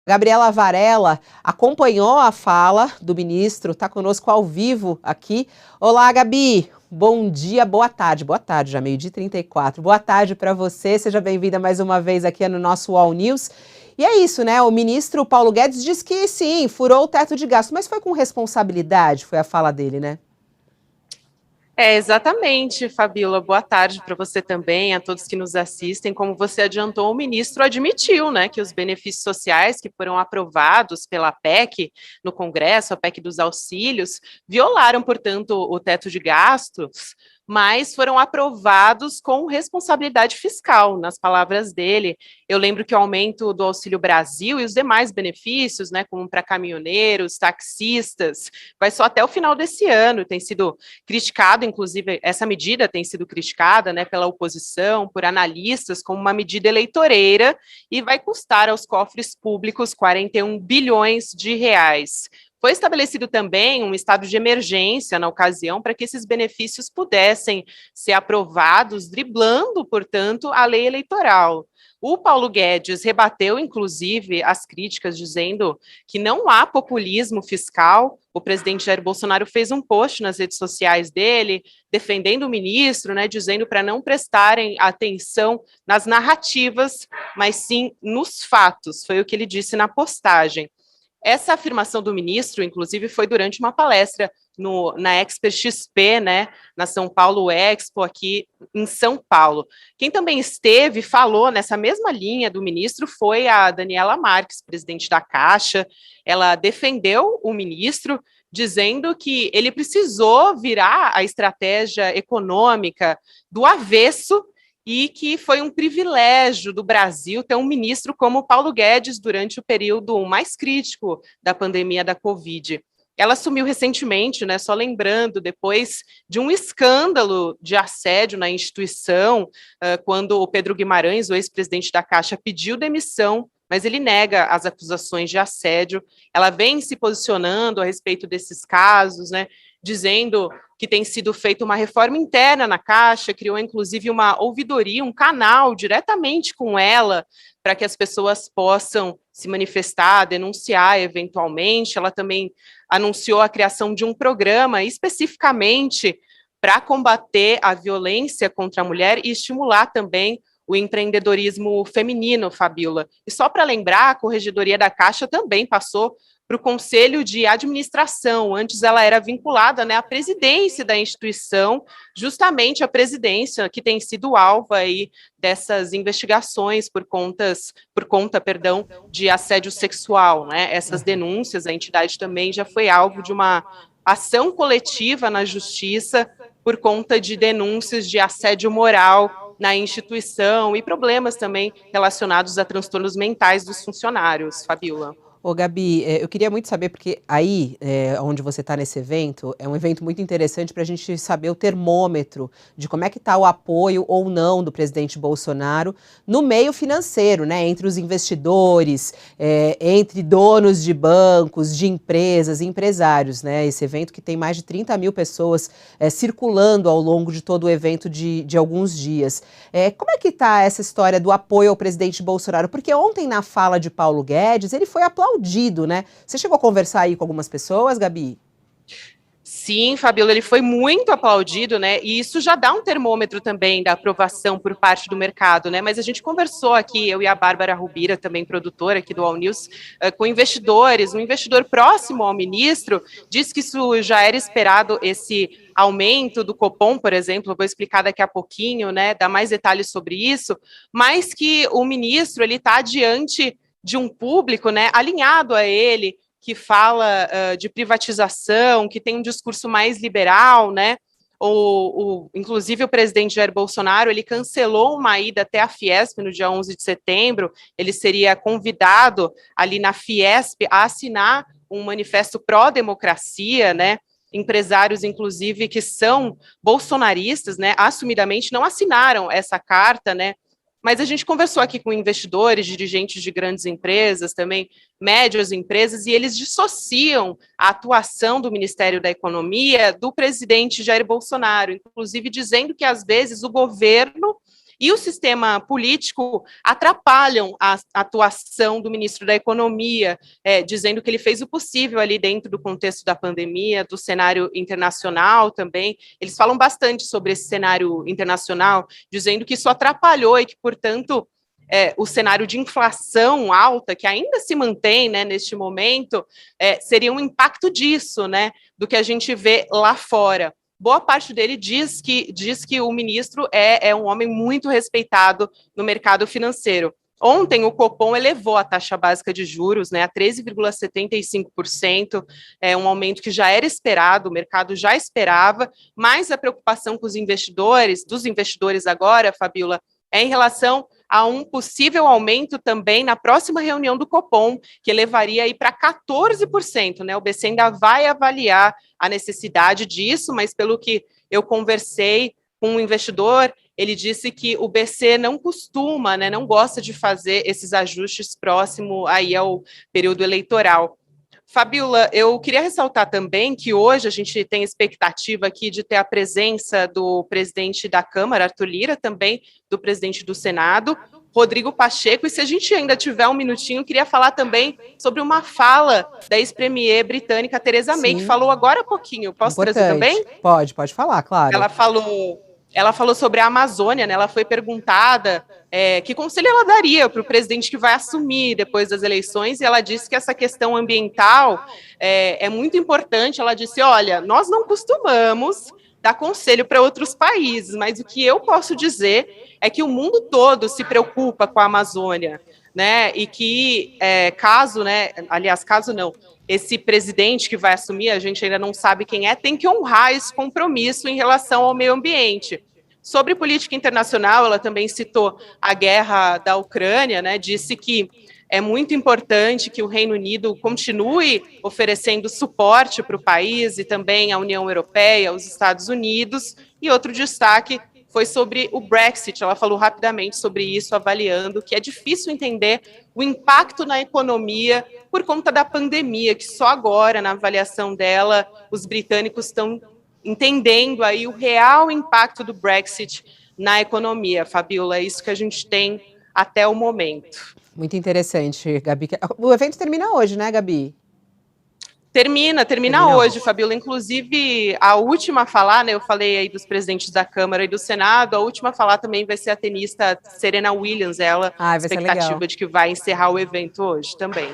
Gabriela Varela acompanhou a fala do ministro, está conosco ao vivo aqui. Olá, Gabi. Bom dia, boa tarde, já meio-dia e 34. Boa tarde para você, seja bem-vinda mais uma vez aqui no nosso UOL News. E é isso, né? O ministro Paulo Guedes diz que sim, furou o teto de gasto, mas foi com responsabilidade, foi a fala dele, né? Exatamente, Fabíola. Boa tarde para você também, a todos que nos assistem. Como você adiantou, o ministro admitiu, né, que os benefícios sociais que foram aprovados pela PEC no Congresso, a PEC dos auxílios, violaram, portanto, o teto de gastos, mas foram aprovados com responsabilidade fiscal, nas palavras dele. Eu lembro que o aumento do Auxílio Brasil e os demais benefícios, né, como para caminhoneiros, taxistas, vai só até o final desse ano, tem sido criticado, inclusive, essa medida tem sido criticada, né, pela oposição, por analistas, como uma medida eleitoreira e vai custar aos cofres públicos 41 bilhões de reais. Foi estabelecido também um estado de emergência na ocasião para que esses benefícios pudessem ser aprovados, driblando, portanto, a lei eleitoral. O Paulo Guedes rebateu, inclusive, as críticas, dizendo que não há populismo fiscal. O presidente Jair Bolsonaro fez um post nas redes sociais dele, defendendo o ministro, né, dizendo para não prestarem atenção nas narrativas, mas sim nos fatos. Foi o que ele disse na postagem. Essa afirmação do ministro, inclusive, foi durante uma palestra na Expert XP, né, na São Paulo Expo, aqui em São Paulo. Quem também esteve e falou nessa mesma linha do ministro foi a Daniela Marques, presidente da Caixa. Ela defendeu o ministro, dizendo que ele precisou virar a estratégia econômica do avesso e que foi um privilégio do Brasil ter um ministro como Paulo Guedes durante o período mais crítico da pandemia da Covid. Ela assumiu recentemente, né, só lembrando, depois de um escândalo de assédio na instituição, quando o Pedro Guimarães, o ex-presidente da Caixa, pediu demissão, mas ele nega as acusações de assédio. Ela vem se posicionando a respeito desses casos, né, dizendo que tem sido feita uma reforma interna na Caixa, criou inclusive uma ouvidoria, um canal diretamente com ela, para que as pessoas possam se manifestar, denunciar eventualmente. Ela também anunciou a criação de um programa especificamente para combater a violência contra a mulher e estimular também o empreendedorismo feminino, Fabíola. E só para lembrar, a Corregedoria da Caixa também passou para o Conselho de Administração. Antes ela era vinculada, né, à presidência da instituição, justamente a presidência que tem sido alvo aí dessas investigações por conta, de assédio sexual, né? Essas denúncias, a entidade também já foi alvo de uma ação coletiva na justiça por conta de denúncias de assédio moral na instituição e problemas também relacionados a transtornos mentais dos funcionários, Fabíola. Ô, Gabi, eu queria muito saber, porque aí, onde você está nesse evento, é um evento muito interessante para a gente saber o termômetro de como é que está o apoio ou não do presidente Bolsonaro no meio financeiro, né? Entre os investidores, entre donos de bancos, de empresas, empresários, né? Esse evento que tem mais de 30 mil pessoas circulando ao longo de todo o evento de alguns dias. Como é que está essa história do apoio ao presidente Bolsonaro? Porque ontem, na fala de Paulo Guedes, ele foi aplaudido, né? Você chegou a conversar aí com algumas pessoas, Gabi? Sim, Fabíola, ele foi muito aplaudido, né? E isso já dá um termômetro também da aprovação por parte do mercado, né? Mas a gente conversou aqui, eu e a Bárbara Rubira, também produtora aqui do All News, com investidores. Um investidor próximo ao ministro disse que isso já era esperado, esse aumento do Copom, por exemplo. Eu vou explicar daqui a pouquinho, né? Dar mais detalhes sobre isso, mas que o ministro ele está diante de um público, né, alinhado a ele, que fala de privatização, que tem um discurso mais liberal, né? Inclusive o presidente Jair Bolsonaro, ele cancelou uma ida até a Fiesp no dia 11 de setembro, ele seria convidado ali na Fiesp a assinar um manifesto pró-democracia, né? Empresários, inclusive, que são bolsonaristas, né, assumidamente não assinaram essa carta, né? Mas a gente conversou aqui com investidores, dirigentes de grandes empresas, também médias empresas, e eles dissociam a atuação do Ministério da Economia do presidente Jair Bolsonaro, inclusive dizendo que, às vezes, o governo e o sistema político atrapalham a atuação do ministro da Economia, dizendo que ele fez o possível ali dentro do contexto da pandemia, do cenário internacional também. Eles falam bastante sobre esse cenário internacional, dizendo que isso atrapalhou e que, portanto, o cenário de inflação alta, que ainda se mantém, né, neste momento, seria um impacto disso, né, do que a gente vê lá fora. Boa parte dele diz que o ministro é um homem muito respeitado no mercado financeiro. Ontem, o Copom elevou a taxa básica de juros, né, a 13,75%, um aumento que já era esperado, o mercado já esperava, mas a preocupação com os investidores, dos investidores agora, Fabiola, é em relação a um possível aumento também na próxima reunião do Copom, que levaria aí para 14%, né? O BC ainda vai avaliar a necessidade disso, mas pelo que eu conversei com um investidor, ele disse que o BC não costuma, né, não gosta de fazer esses ajustes próximo aí ao período eleitoral. Fabiola, eu queria ressaltar também que hoje a gente tem expectativa aqui de ter a presença do presidente da Câmara, Arthur Lira, também do presidente do Senado, Rodrigo Pacheco, e se a gente ainda tiver um minutinho, eu queria falar também sobre uma fala da ex-premier britânica Theresa May, que falou agora há pouquinho. Posso trazer também? Pode falar, claro. Ela falou sobre a Amazônia, né? Ela foi perguntada que conselho ela daria para o presidente que vai assumir depois das eleições, e ela disse que essa questão ambiental é muito importante. Ela disse, olha, nós não costumamos dar conselho para outros países, mas o que eu posso dizer é que o mundo todo se preocupa com a Amazônia, né? E que caso não, esse presidente que vai assumir, a gente ainda não sabe quem é, tem que honrar esse compromisso em relação ao meio ambiente. Sobre política internacional, ela também citou a guerra da Ucrânia, né? Disse que é muito importante que o Reino Unido continue oferecendo suporte para o país e também a União Europeia, os Estados Unidos. E outro destaque foi sobre o Brexit. Ela falou rapidamente sobre isso, avaliando que é difícil entender o impacto na economia por conta da pandemia, que só agora, na avaliação dela, os britânicos estão entendendo aí o real impacto do Brexit na economia. Fabiola, é isso que a gente tem até o momento. Muito interessante, Gabi. O evento termina hoje, né, Gabi? Termina hoje, Fabiola. Inclusive, a última a falar, né? Eu falei aí dos presidentes da Câmara e do Senado, a última a falar também vai ser a tenista Serena Williams, ela, expectativa de que vai encerrar o evento hoje também.